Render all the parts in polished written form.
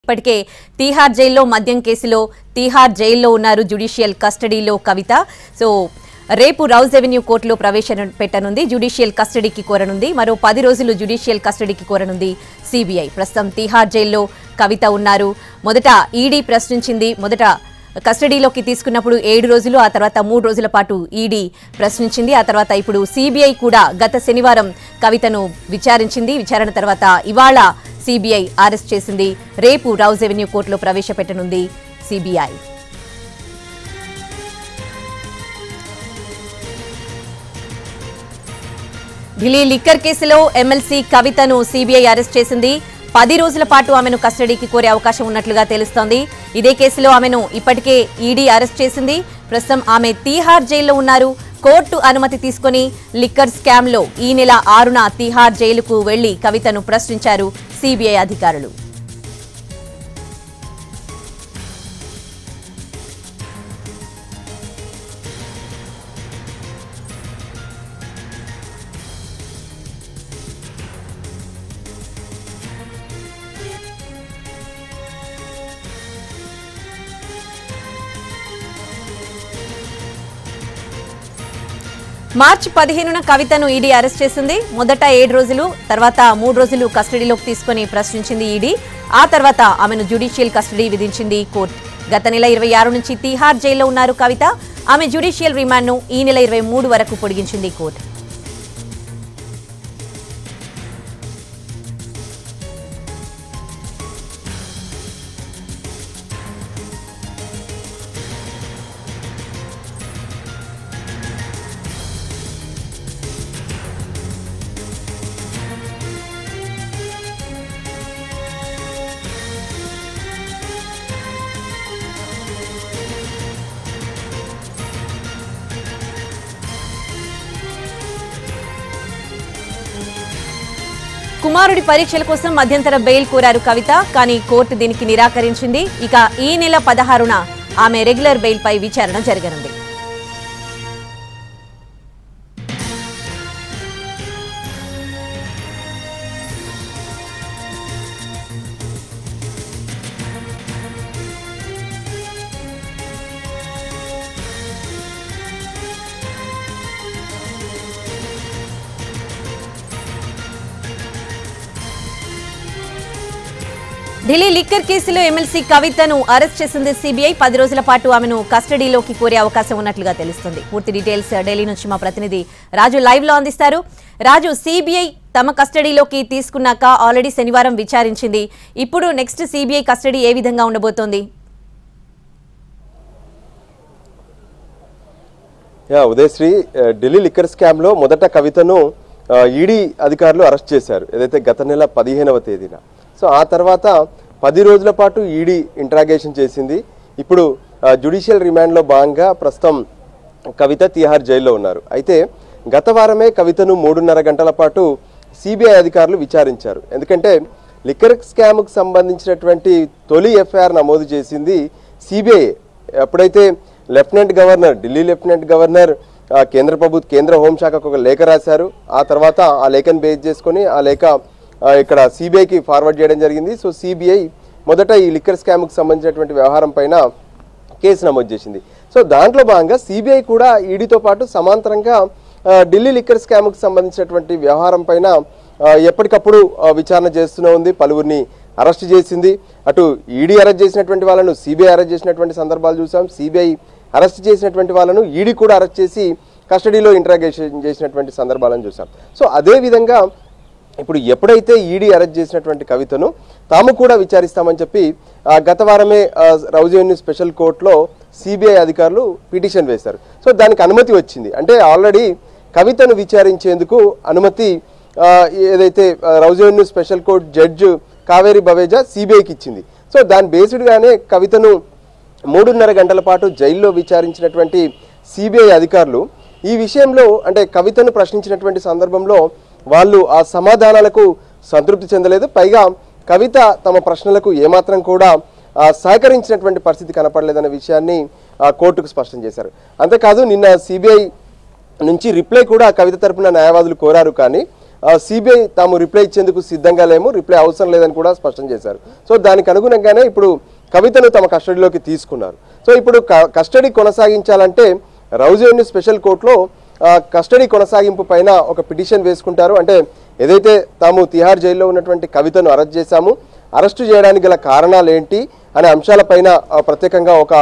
ఇప్పటికే తీహార్ జైల్లో మద్యం కేసులో తీహార్ జైల్లో ఉన్నారు జ్యుడిషియల్ కస్టడీలో కవిత. సో రేపు రౌజ్ ఎవెన్యూ కోర్టులో ప్రవేశపెట్టనుంది, జ్యుడిషియల్ కస్టడీకి కోరనుంది. మరో 10 రోజులు జ్యుడిషియల్ కస్టడీకి కోరనుంది సిబిఐ. ప్రస్తుతం తీహార్ జైల్లో కవిత ఉన్నారు. మొదట ఈడీ ప్రశ్నించింది. మొదట కస్టడీలోకి తీసుకున్నప్పుడు 7 రోజులు, ఆ తర్వాత 3 రోజుల పాటు ఈడీ ప్రశ్నించింది. ఆ తర్వాత ఇప్పుడు సిబిఐ కూడా గత శనివారం కవితను విచారించింది. విచారణ తర్వాత ఇవాళ సిబిఐ అరెస్ట్ చేసింది. రేపు రౌజ్ ఎవెన్యూ కోర్టులో ప్రవేశపెట్టనుంది సిబిఐ. ఢిల్లీ లిక్కర్ కేసులో ఎమ్మెల్సీ కవితను సిబిఐ అరెస్ట్ చేసింది. 10 రోజుల పాటు ఆమెను కస్టడీకి కోరే అవకాశం ఉన్నట్లుగా తెలుస్తోంది. ఇదే కేసులో ఆమెను ఇప్పటికే ఈడీ అరెస్ట్ చేసింది. ప్రస్తుతం ఆమె తీహార్ జైల్లో ఉన్నారు. కోర్టు అనుమతి తీసుకుని లిక్కర్ స్కామ్ లో ఈ నెల 6న తీహార్ జైలుకు వెళ్లి కవితను ప్రశ్నించారు సిబిఐ అధికారులు. మార్చి 15న కవితను ఈడీ అరెస్ట్ చేసింది. మొదట 7 రోజులు, తర్వాత 3 రోజులు కస్టడీలోకి తీసుకుని ప్రశ్నించింది ఈడీ. ఆ తర్వాత ఆమెను జ్యుడిషియల్ కస్టడీ విధించింది కోర్టు. గత నెల 26 నుంచి తీహార్ జైల్లో ఉన్నారు కవిత. ఆమె జ్యుడిషియల్ రిమాండ్ను ఈ నెల 23 వరకు పొడిగించింది కోర్టు. కుమారుడి పరీక్షల కోసం మధ్యంతర బెయిల్ కోరారు కవిత. కానీ కోర్టు దీనికి నిరాకరించింది. ఇక ఈ నెల 16న ఆమె రెగ్యులర్ బెయిల్ పై విచారణ జరగనుంది. ఢిల్లీ లిక్కర్ కేసులో ఎమ్మెల్సీ కవితను అరెస్ట్ చేసింది సిబిఐ. 10 రోజుల పాటు ఆమెను కస్టడీలోకి కోరే అవకాశం ఉన్నట్లుగా తెలుస్తుంది. పూర్తి డీటెయిల్స్ ఢిల్లీ నుంచి మా ప్రతినిధి రాజు లైవ్ లో అందిస్తారు. రాజు, సిబిఐ తమ కస్టడీలోకి తీసుకున్నాక ఆల్రెడీ శనివారం విచారించింది. ఇప్పుడు నెక్స్ట్ సిబిఐ కస్టడీ ఏ విధంగా ఉండబోతోంది? ఉదయశ్రీ, ఢిల్లీ లిక్కర్ స్కామ్ లో మొదట కవితను ఈడీ అధికారులు అరెస్ట్ చేశారు, ఏదైతే గత నెల 15వ తేదీన. సో ఆ తర్వాత 10 రోజుల పాటు ఈడీ ఇంట్రాగేషన్ చేసింది. ఇప్పుడు జ్యుడిషియల్ రిమాండ్లో భాగంగా ప్రస్తుతం కవిత తీహార్ జైల్లో ఉన్నారు. అయితే గత వారమే కవితను 3.5 గంటల పాటు సిబిఐ అధికారులు విచారించారు. ఎందుకంటే లిక్కర్ స్కామ్కు సంబంధించినటువంటి తొలి ఎఫ్ఐఆర్ నమోదు చేసింది సిబిఐ. ఎప్పుడైతే ఢిల్లీ లెఫ్టినెంట్ గవర్నర్ కేంద్ర హోంశాఖకు ఒక లేఖ రాశారు. ఆ తర్వాత ఆ లేఖను బేస్ చేసుకొని ఆ లేఖ ఇక్కడ సిబిఐకి ఫార్వర్డ్ చేయడం జరిగింది. సో సిబిఐ మొదట ఈ లిక్కర్ స్కామ్కు సంబంధించినటువంటి వ్యవహారం పైన కేసు నమోదు చేసింది. సో దాంట్లో భాగంగా సిబిఐ కూడా ఈడీతో పాటు సమాంతరంగా ఢిల్లీ లిక్కర్ స్కామ్కు సంబంధించినటువంటి వ్యవహారం పైన ఎప్పటికప్పుడు విచారణ చేస్తూనే ఉంది. పలువురిని అరెస్ట్ చేసింది. అటు ఈడీ అరెస్ట్ చేసినటువంటి వాళ్ళను సిబిఐ అరెస్ట్ చేసినటువంటి సందర్భాలు చూసాం. సిబిఐ అరెస్ట్ చేసినటువంటి వాళ్ళను ఈడీ కూడా అరెస్ట్ చేసి కస్టడీలో ఇంట్రాగేషన్ చేసినటువంటి సందర్భాలను చూసాం. సో అదేవిధంగా ఇప్పుడు ఎప్పుడైతే ఈడీ అరెస్ట్ చేసినటువంటి కవితను తాము కూడా విచారిస్తామని చెప్పి గత వారమే రౌజ్ ఎవెన్యూ స్పెషల్ కోర్టులో సిబిఐ అధికారులు పిటిషన్ వేశారు. సో దానికి అనుమతి వచ్చింది. అంటే ఆల్రెడీ కవితను విచారించేందుకు అనుమతి ఏదైతే Rouse Avenue special court judge Kaveri Baweja సిబిఐకి ఇచ్చింది. సో దాని బేస్డ్గానే కవితను 3.5 గంటల పాటు జైల్లో విచారించినటువంటి సిబిఐ అధికారులు ఈ విషయంలో అంటే కవితను ప్రశ్నించినటువంటి సందర్భంలో వాళ్ళు ఆ సమాధానాలకు సంతృప్తి చెందలేదు. పైగా కవిత తమ ప్రశ్నలకు ఏమాత్రం కూడా సహకరించినటువంటి పరిస్థితి కనపడలేదన్న విషయాన్ని కోర్టుకు స్పష్టం చేశారు. అంతేకాదు నిన్న సిబిఐ నుంచి రిప్లై కూడా కవిత తరపున న్యాయవాదులు కోరారు. కానీ సిబిఐ తాము రిప్లై ఇచ్చేందుకు సిద్ధంగా లేము, రిప్లై అవసరం లేదని కూడా స్పష్టం చేశారు. సో దానికి అనుగుణంగానే ఇప్పుడు కవితను తమ కస్టడీలోకి తీసుకున్నారు. సో ఇప్పుడు కస్టడీ కొనసాగించాలంటే రౌజ్ ఎవెన్యూ స్పెషల్ కోర్టులో కస్టడీ కొనసాగింపు పైన ఒక పిటిషన్ వేసుకుంటారు. అంటే ఏదైతే తాము తిహార్ జైల్లో ఉన్నటువంటి కవితను అరెస్ట్ చేశాము, అరెస్టు చేయడానికి గల కారణాలు ఏంటి అనే అంశాలపైన ప్రత్యేకంగా ఒక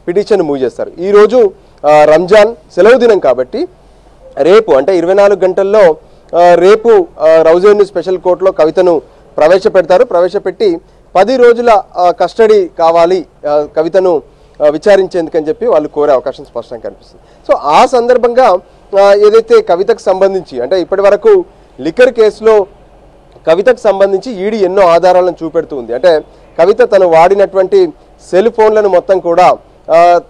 పిటిషన్ మూవ్ చేస్తారు. ఈరోజు రంజాన్ సెలవు దినం కాబట్టి రేపు అంటే 24 గంటల్లో రేపు రౌజ్ ఎవెన్యూ స్పెషల్ కోర్టులో కవితను ప్రవేశపెట్టి 10 రోజుల కస్టడీ కావాలి కవితను విచారించేందుకని చెప్పి వాళ్ళు కోరే అవకాశం స్పష్టంగా కనిపిస్తుంది. సో ఆ సందర్భంగా ఏదైతే కవితకు సంబంధించి అంటే ఇప్పటి వరకు లిక్కర్ కేసులో కవితకు సంబంధించి ఈడీ ఎన్నో ఆధారాలను చూపెడుతూ ఉంది. అంటే కవిత తను వాడినటువంటి సెల్ ఫోన్లను మొత్తం కూడా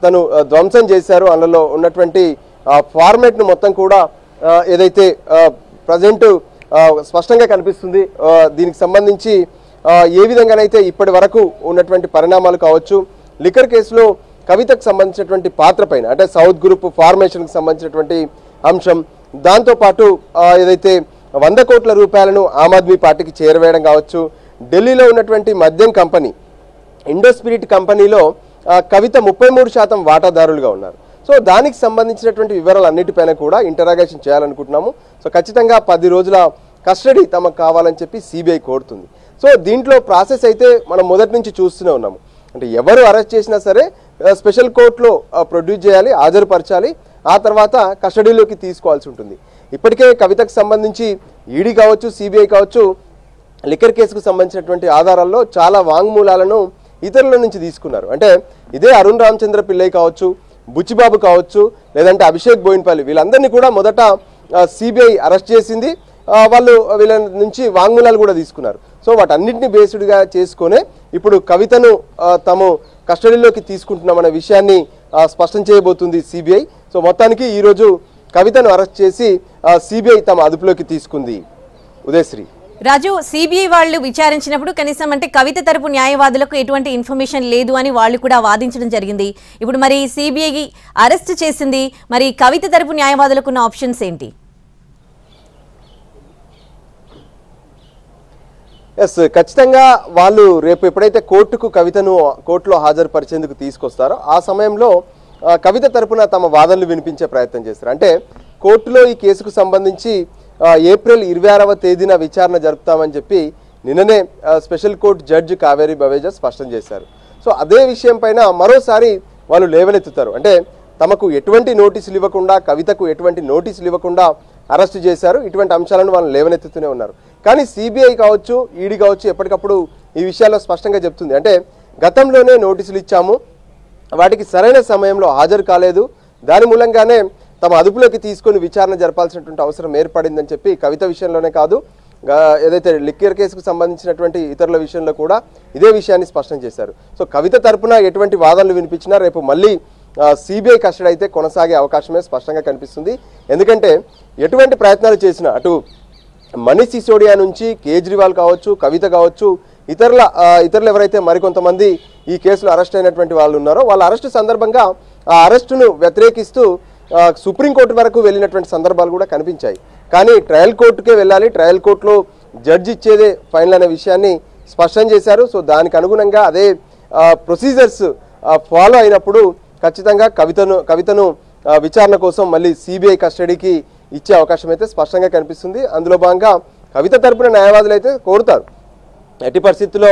తను ధ్వంసం చేశారు, అందులో ఉన్నటువంటి ఫార్మేట్ను మొత్తం కూడా ఏదైతే ప్రజెంట్ స్పష్టంగా కనిపిస్తుంది. దీనికి సంబంధించి ఏ విధంగానైతే ఇప్పటి వరకు ఉన్నటువంటి పరిణామాలు కావచ్చు, లిక్కర్ కేసులో కవితకు సంబంధించినటువంటి పాత్ర పైన అంటే సౌత్ గ్రూప్ ఫార్మేషన్కి సంబంధించినటువంటి అంశం, దాంతోపాటు ఏదైతే 100 కోట్ల రూపాయలను ఆమ్ ఆద్మీ పార్టీకి చేరవేయడం కావచ్చు, ఢిల్లీలో ఉన్నటువంటి మద్యం కంపెనీ ఇండోస్పిరిట్ కంపెనీలో కవిత 33% వాటాదారులుగా ఉన్నారు. సో దానికి సంబంధించినటువంటి వివరాలు అన్నిటిపైన కూడా ఇంటరాగేషన్ చేయాలనుకుంటున్నాము. సో ఖచ్చితంగా 10 రోజుల కస్టడీ తమకు కావాలని చెప్పి సిబిఐ కోరుతుంది. సో దీంట్లో ప్రాసెస్ అయితే మనం మొదటి నుంచి చూస్తూనే ఉన్నాము. అంటే ఎవరు అరెస్ట్ చేసినా సరే స్పెషల్ కోర్టులో ప్రొడ్యూస్ చేయాలి, హాజరుపరచాలి, ఆ తర్వాత కస్టడీలోకి తీసుకోవాల్సి ఉంటుంది. ఇప్పటికే కవితకు సంబంధించి ఈడీ కావచ్చు, సిబిఐ కావచ్చు, లిక్కర్ కేసుకు సంబంధించినటువంటి ఆధారాల్లో చాలా వాంగ్మూలాలను ఇతరుల నుంచి తీసుకున్నారు. అంటే ఇదే అరుణ్ రామచంద్ర పిల్లై కావచ్చు, బుచ్చిబాబు కావచ్చు, లేదంటే అభిషేక్ బోయిన్పల్లి, వీళ్ళందరినీ కూడా మొదట సిబిఐ అరెస్ట్ చేసింది. వాళ్ళు వీళ్ళ నుంచి వాంగ్మూలాలు కూడా తీసుకున్నారు. సో వాటన్నింటినీ బేస్డ్గా చేసుకునే ఇప్పుడు కవితను తాము కస్టడీలోకి తీసుకుంటున్నామనే విషయాన్ని స్పష్టం చేయబోతుంది సిబిఐ. సో మొత్తానికి ఈరోజు కవితను అరెస్ట్ చేసి సిబిఐ తమ అదుపులోకి తీసుకుంది. ఉదయశ్రీ, రాజు, సిబిఐ వాళ్ళు విచారించినప్పుడు కనీసం అంటే కవిత తరపు న్యాయవాదులకు ఎటువంటి ఇన్ఫర్మేషన్ లేదు అని వాళ్ళు కూడా వాదించడం జరిగింది. ఇప్పుడు మరి సిబిఐ అరెస్ట్ చేసింది, మరి కవిత తరపు న్యాయవాదులకు ఉన్న ఆప్షన్స్ ఏంటి? ఖచ్చితంగా వాళ్ళు రేపు ఎప్పుడైతే కవితను కోర్టులో హాజరుపరిచేందుకు తీసుకొస్తారో ఆ సమయంలో కవిత తరపున తమ వాదనలు వినిపించే ప్రయత్నం చేస్తారు. అంటే కోర్టులో ఈ కేసుకు సంబంధించి ఏప్రిల్ 26వ తేదీన విచారణ జరుపుతామని చెప్పి నిన్ననే special court judge Kaveri Baweja స్పష్టం చేశారు. సో అదే విషయం పైన మరోసారి వాళ్ళు లేవనెత్తుతారు. అంటే తమకు ఎటువంటి నోటీసులు ఇవ్వకుండా, కవితకు ఎటువంటి నోటీసులు ఇవ్వకుండా అరెస్టు చేశారు, ఇటువంటి అంశాలను వాళ్ళు లేవనెత్తుతూనే ఉన్నారు. కానీ సిబిఐ కావచ్చు, ఈడీ కావచ్చు ఎప్పటికప్పుడు ఈ విషయాల్లో స్పష్టంగా చెప్తుంది. అంటే గతంలోనే నోటీసులు ఇచ్చాము, వాటికి సరైన సమయంలో హాజరు కాలేదు, దాని మూలంగానే తమ అదుపులోకి తీసుకొని విచారణ జరపాల్సినటువంటి అవసరం ఏర్పడిందని చెప్పి కవిత విషయంలోనే కాదు, ఏదైతే లిక్కర్ కేసుకు సంబంధించినటువంటి ఇతరుల విషయంలో కూడా ఇదే విషయాన్ని స్పష్టం చేశారు. సో కవిత తరపున ఎటువంటి వాదనలు వినిపించినా రేపు మళ్ళీ సిబిఐ కస్టడీ అయితే కొనసాగే అవకాశమే స్పష్టంగా కనిపిస్తుంది. ఎందుకంటే ఎటువంటి ప్రయత్నాలు చేసినా అటు మనీష్ సిసోడియా నుంచి కేజ్రీవాల్ కావచ్చు, కవిత కావచ్చు, ఇతరులు ఎవరైతే మరికొంతమంది ఈ కేసులో అరెస్ట్ అయినటువంటి వాళ్ళు ఉన్నారో వాళ్ళ అరెస్టు సందర్భంగా ఆ అరెస్టును వ్యతిరేకిస్తూ సుప్రీంకోర్టు వరకు వెళ్ళినటువంటి సందర్భాలు కూడా కనిపించాయి. కానీ ట్రయల్ కోర్టుకే వెళ్ళాలి, ట్రయల్ కోర్టులో జడ్జి ఇచ్చేదే ఫైనల్ అనే విషయాన్ని స్పష్టం చేశారు. సో దానికి అనుగుణంగా అదే ప్రొసీజర్స్ ఫాలో అయినప్పుడు ఖచ్చితంగా కవితను విచారణ కోసం మళ్ళీ సిబిఐ కస్టడీకి ఇచ్చే అవకాశం అయితే స్పష్టంగా కనిపిస్తుంది. అందులో భాగంగా కవిత తరపున న్యాయవాదులు అయితే కోరుతారు, ఎట్టి పరిస్థితుల్లో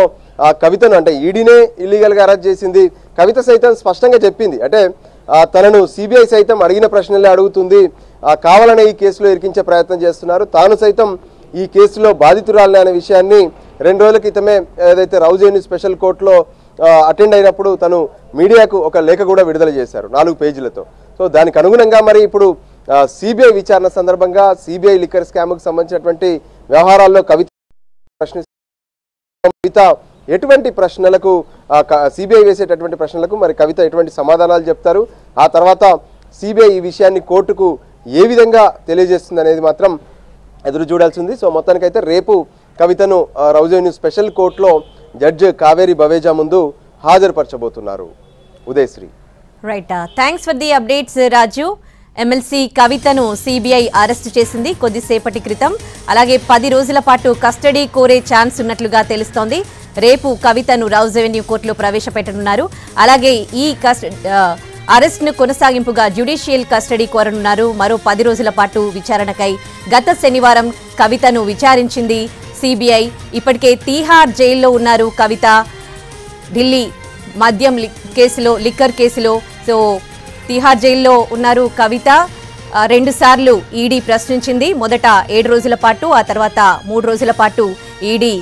కవితను అంటే ఈడీనే ఇల్లీగల్గా అరెస్ట్ చేసింది, కవిత సైతం స్పష్టంగా చెప్పింది. అంటే తనను సిబిఐ సైతం అడిగిన ప్రశ్నలే అడుగుతుంది, కావాలనే ఈ కేసులో ఇరికించే ప్రయత్నం చేస్తున్నారు, తాను సైతం ఈ కేసులో బాధితురాలే అనే విషయాన్ని 2 రోజుల క్రితమే ఏదైతే రౌజ్ ఎవెన్యూ స్పెషల్ కోర్టులో అటెండ్ అయినప్పుడు తను మీడియాకు ఒక లేఖ కూడా విడుదల చేశారు 4 పేజీలతో. సో దానికి అనుగుణంగా మరి ఇప్పుడు సిబిఐ విచారణ సందర్భంగా సిబిఐ లిక్కర్ స్కామ్కు సంబంధించినటువంటి వ్యవహారాల్లో కవిత ఎటువంటి ప్రశ్నలకు సిబిఐ వేసేటటువంటి ప్రశ్నలకు మరి కవిత ఎటువంటి సమాధానాలు చెప్తారు, ఆ తర్వాత సిబిఐ ఈ విషయాన్ని కోర్టుకు ఏ విధంగా తెలియజేస్తుంది అనేది మాత్రం ఎదురు చూడాల్సింది. సో మొత్తానికైతే రేపు కవితను రౌజ్ ఎవెన్యూ స్పెషల్ కోర్టులో జడ్జి కావేరి బవేజా ముందు హాజరుపరచబోతున్నారు. Udayashri, right, thanks for the updates Raju. MLC కవితను సిబిఐ అరెస్టు చేసింది కొద్దిసేపటి క్రితం. అలాగే 10 రోజుల పాటు కస్టడీ కోరే ఛాన్స్ ఉన్నట్లుగా తెలుస్తోంది. రేపు కవితను రౌజ్ ఎవెన్యూ కోర్టులో ప్రవేశపెట్టనున్నారు. అలాగే ఈ అరెస్ట్ను కొనసాగింపుగా జ్యుడిషియల్ కస్టడీ కోరనున్నారు. మరో 10 రోజుల పాటు విచారణకై గత శనివారం కవితను విచారించింది సిబిఐ. ఇప్పటికే తీహార్ జైల్లో ఉన్నారు కవిత. ఢిల్లీ మద్యం కేసులో, లిక్కర్ కేసులో సో తీహార్ జైల్లో ఉన్నారు కవిత. 2 సార్లు ఈడీ ప్రశ్నించింది. మొదట 7 రోజుల పాటు, ఆ తర్వాత 3 రోజుల పాటు ఈడీ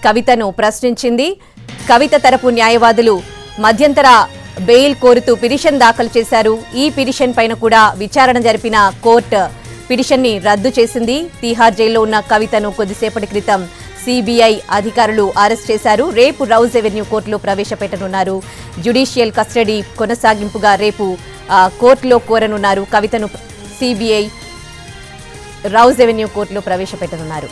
కవితను ప్రశ్నించింది. కవిత తరపు న్యాయవాదులు మధ్యంతర బెయిల్ కోరుతూ పిటిషన్ దాఖలు చేశారు. ఈ పిటిషన్ పైన కూడా విచారణ జరిపిన కోర్టు పిటిషన్ని రద్దు చేసింది. తీహార్ జైల్లో ఉన్న కవితను కొద్దిసేపటి క్రితం సిబిఐ అధికారులు అరెస్ట్ చేశారు. రేపు రౌజ్ ఎవెన్యూ కోర్టులో ప్రవేశపెట్టనున్నారు. జ్యుడిషియల్ కస్టడీ కొనసాగింపుగా రేపు కోర్టులో కోరనున్నారు. కవితను సిబిఐ రౌజ్ ఎవెన్యూ కోర్టులో ప్రవేశపెట్టనున్నారు.